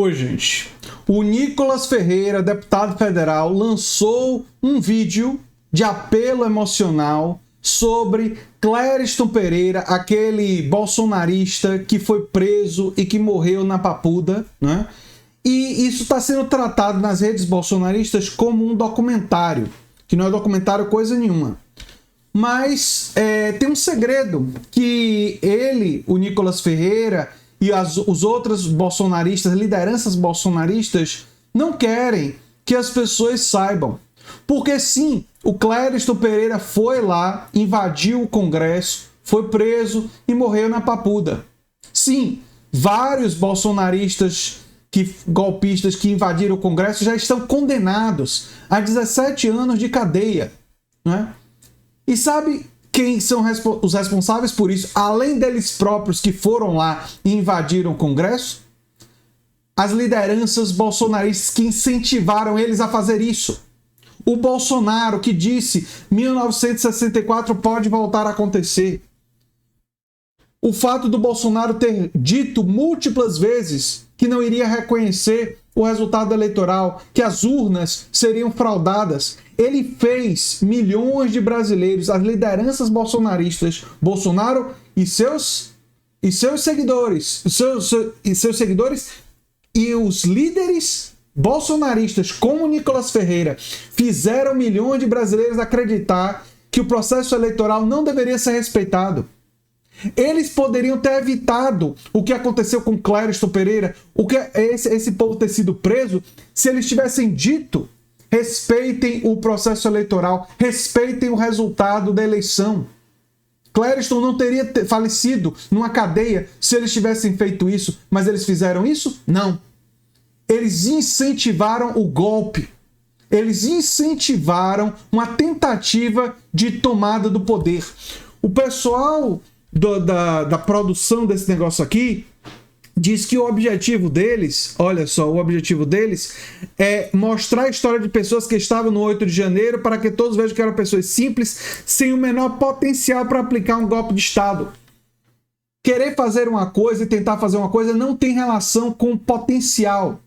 Oi, gente. O Nicolas Ferreira, deputado federal, lançou um vídeo de apelo emocional sobre Clériston Pereira, aquele bolsonarista que foi preso e que morreu na Papuda, né? E isso está sendo tratado nas redes bolsonaristas como um documentário, que não é documentário coisa nenhuma. Mas tem um segredo, que ele, o Nicolas Ferreira e os outros bolsonaristas, lideranças bolsonaristas, não querem que as pessoas saibam. Porque sim, o Clériston Pereira foi lá, invadiu o Congresso, foi preso e morreu na Papuda. Sim, vários bolsonaristas, golpistas que invadiram o Congresso já estão condenados a 17 anos de cadeia, né? E sabe quem são os responsáveis por isso, além deles próprios que foram lá e invadiram o Congresso? As lideranças bolsonaristas que incentivaram eles a fazer isso. O Bolsonaro que disse 1964 pode voltar a acontecer. O fato do Bolsonaro ter dito múltiplas vezes que não iria reconhecer o resultado eleitoral, que as urnas seriam fraudadas. Ele fez milhões de brasileiros, as lideranças bolsonaristas, Bolsonaro e seus seguidores, e os líderes bolsonaristas, como Nicolas Ferreira, fizeram milhões de brasileiros acreditar que o processo eleitoral não deveria ser respeitado. Eles poderiam ter evitado o que aconteceu com Clériston Pereira, o que esse povo ter sido preso, se eles tivessem dito: respeitem o processo eleitoral, respeitem o resultado da eleição. Clériston não teria falecido numa cadeia se eles tivessem feito isso, mas eles fizeram isso? Não. Eles incentivaram o golpe. Eles incentivaram uma tentativa de tomada do poder. O pessoal da produção desse negócio aqui diz que o objetivo deles, olha só, o objetivo deles é mostrar a história de pessoas que estavam no 8 de janeiro para que todos vejam que eram pessoas simples, sem o menor potencial para aplicar um golpe de Estado. Querer fazer uma coisa e tentar fazer uma coisa não tem relação com potencial.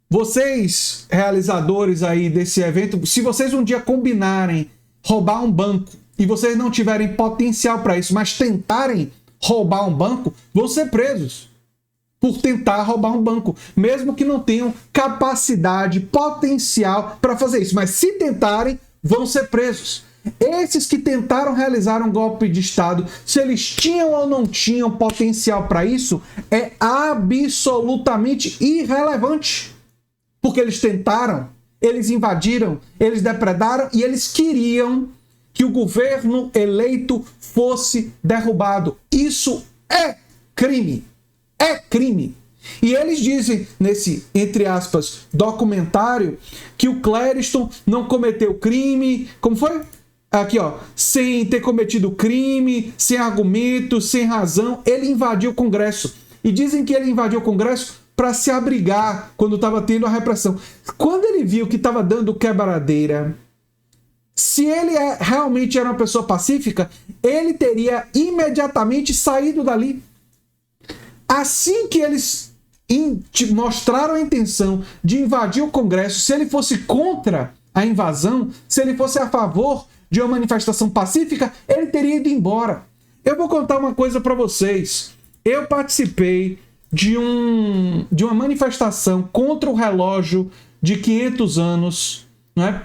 Vocês, realizadores aí desse evento, se vocês um dia combinarem roubar um banco e vocês não tiverem potencial para isso, mas tentarem roubar um banco, vão ser presos por tentar roubar um banco, mesmo que não tenham capacidade, potencial para fazer isso. Mas se tentarem, vão ser presos. Esses que tentaram realizar um golpe de Estado, se eles tinham ou não tinham potencial para isso, é absolutamente irrelevante. Porque eles tentaram, eles invadiram, eles depredaram e eles queriam que o governo eleito fosse derrubado. Isso é crime. É crime. E eles dizem nesse, entre aspas, documentário, que o Clériston não cometeu crime. Como foi? Aqui, ó. Sem ter cometido crime, sem argumento, sem razão. Ele invadiu o Congresso. E dizem que ele invadiu o Congresso para se abrigar quando estava tendo a repressão. Quando ele viu que estava dando quebradeira, se ele realmente era uma pessoa pacífica, ele teria imediatamente saído dali. Assim que eles mostraram a intenção de invadir o Congresso, se ele fosse contra a invasão, se ele fosse a favor de uma manifestação pacífica, ele teria ido embora. Eu vou contar uma coisa para vocês. Eu participei de uma manifestação contra o relógio de 500 anos, né?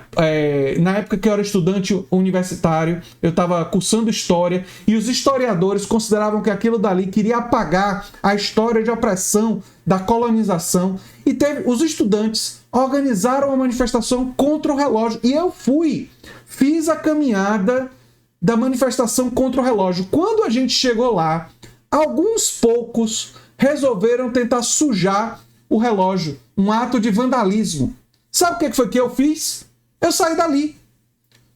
Na época que eu era estudante universitário, eu estava cursando História, e os historiadores consideravam que aquilo dali queria apagar a história de opressão da colonização, e os estudantes organizaram uma manifestação contra o relógio, e eu fiz a caminhada da manifestação contra o relógio. Quando a gente chegou lá, alguns poucos resolveram tentar sujar o relógio, um ato de vandalismo. Sabe o que foi que eu fiz? Eu saí dali.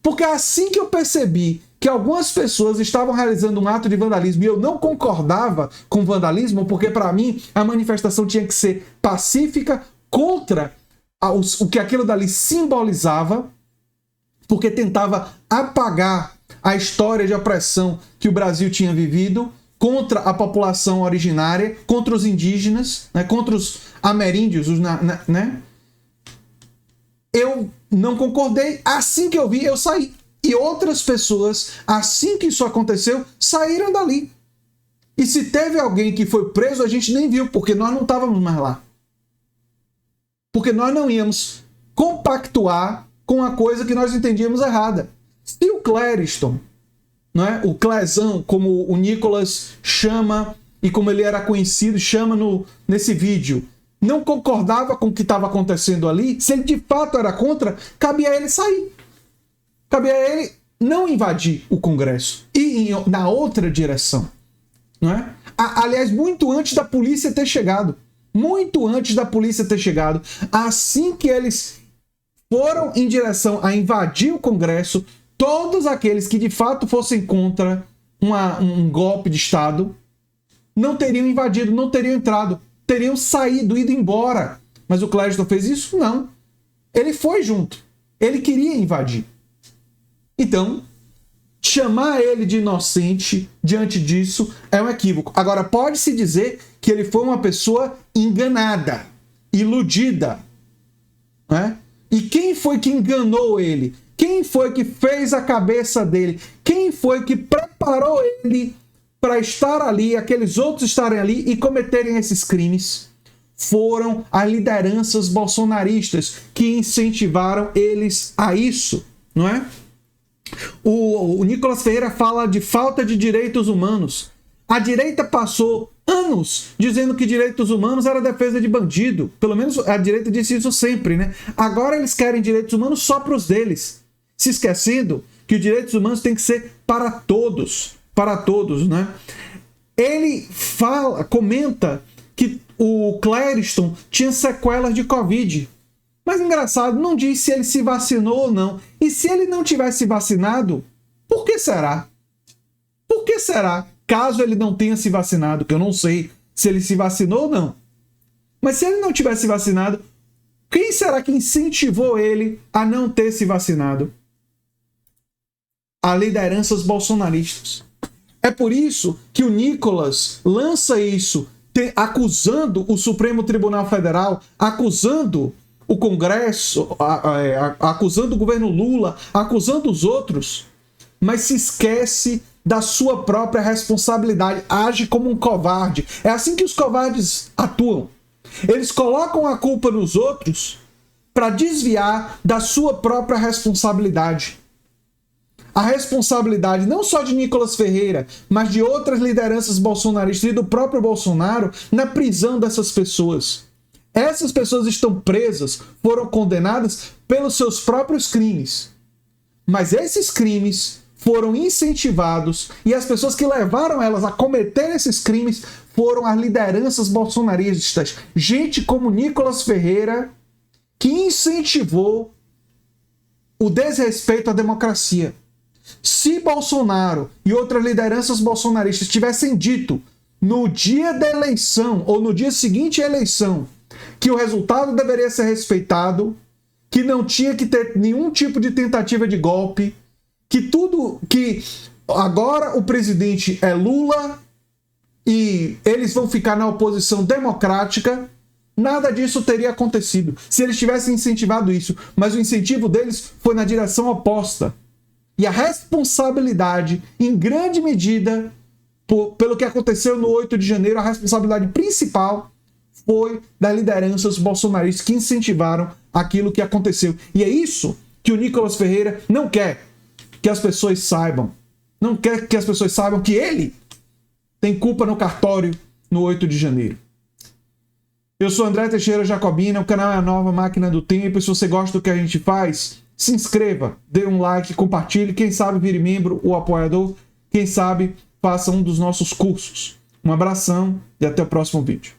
Porque assim que eu percebi que algumas pessoas estavam realizando um ato de vandalismo e eu não concordava com o vandalismo, porque para mim a manifestação tinha que ser pacífica, contra o que aquilo dali simbolizava, porque tentava apagar a história de opressão que o Brasil tinha vivido, contra a população originária, contra os indígenas, né, contra os ameríndios, né? Eu não concordei. Assim que eu vi, eu saí. E outras pessoas, assim que isso aconteceu, saíram dali. E se teve alguém que foi preso, a gente nem viu, porque nós não estávamos mais lá. Porque nós não íamos compactuar com a coisa que nós entendíamos errada. Se o Clériston, não é? O Clezão, como o Nicolas chama, e como ele era conhecido, chama nesse vídeo, não concordava com o que estava acontecendo ali, se ele de fato era contra, cabia a ele sair. Cabia a ele não invadir o Congresso e ir na outra direção. Não é? Aliás, muito antes da polícia ter chegado. Muito antes da polícia ter chegado. Assim que eles foram em direção a invadir o Congresso, todos aqueles que de fato fossem contra um golpe de Estado não teriam invadido, não teriam entrado, teriam saído, ido embora. Mas o Clériston fez isso? Não. Ele foi junto. Ele queria invadir. Então, chamar ele de inocente diante disso é um equívoco. Agora, pode-se dizer que ele foi uma pessoa enganada, iludida. Né? E quem foi que enganou ele? Quem foi que fez a cabeça dele? Quem foi que preparou ele para estar ali, aqueles outros estarem ali e cometerem esses crimes? Foram as lideranças bolsonaristas que incentivaram eles a isso, não é? O Nicolas Ferreira fala de falta de direitos humanos. A direita passou anos dizendo que direitos humanos era defesa de bandido. Pelo menos a direita disse isso sempre, né? Agora eles querem direitos humanos só para os deles, se esquecendo que os direitos humanos têm que ser para todos, né? Ele comenta que o Clériston tinha sequelas de Covid. Mas engraçado, não diz se ele se vacinou ou não. E se ele não tivesse vacinado, por que será? Por que será? Caso ele não tenha se vacinado, que eu não sei se ele se vacinou ou não. Mas se ele não tivesse vacinado, quem será que incentivou ele a não ter se vacinado? As lideranças bolsonaristas. É por isso que o Nicolas lança isso, acusando o Supremo Tribunal Federal, acusando o Congresso, acusando o governo Lula, acusando os outros, mas se esquece da sua própria responsabilidade, age como um covarde. É assim que os covardes atuam. Eles colocam a culpa nos outros para desviar da sua própria responsabilidade. A responsabilidade não só de Nicolas Ferreira, mas de outras lideranças bolsonaristas e do próprio Bolsonaro na prisão dessas pessoas. Essas pessoas estão presas, foram condenadas pelos seus próprios crimes. Mas esses crimes foram incentivados e as pessoas que levaram elas a cometer esses crimes foram as lideranças bolsonaristas. Gente como Nicolas Ferreira, que incentivou o desrespeito à democracia. Se Bolsonaro e outras lideranças bolsonaristas tivessem dito no dia da eleição ou no dia seguinte à eleição que o resultado deveria ser respeitado, que não tinha que ter nenhum tipo de tentativa de golpe, que agora o presidente é Lula e eles vão ficar na oposição democrática, nada disso teria acontecido se eles tivessem incentivado isso. Mas o incentivo deles foi na direção oposta. E a responsabilidade, em grande medida, pelo que aconteceu no 8 de janeiro, a responsabilidade principal foi das lideranças bolsonaristas que incentivaram aquilo que aconteceu. E é isso que o Nicolas Ferreira não quer que as pessoas saibam. Não quer que as pessoas saibam que ele tem culpa no cartório no 8 de janeiro. Eu sou André Teixeira Jacobina, o canal é a Nova Máquina do Tempo. E se você gosta do que a gente faz, se inscreva, dê um like, compartilhe. Quem sabe vire membro ou apoiador. Quem sabe faça um dos nossos cursos. Um abração e até o próximo vídeo.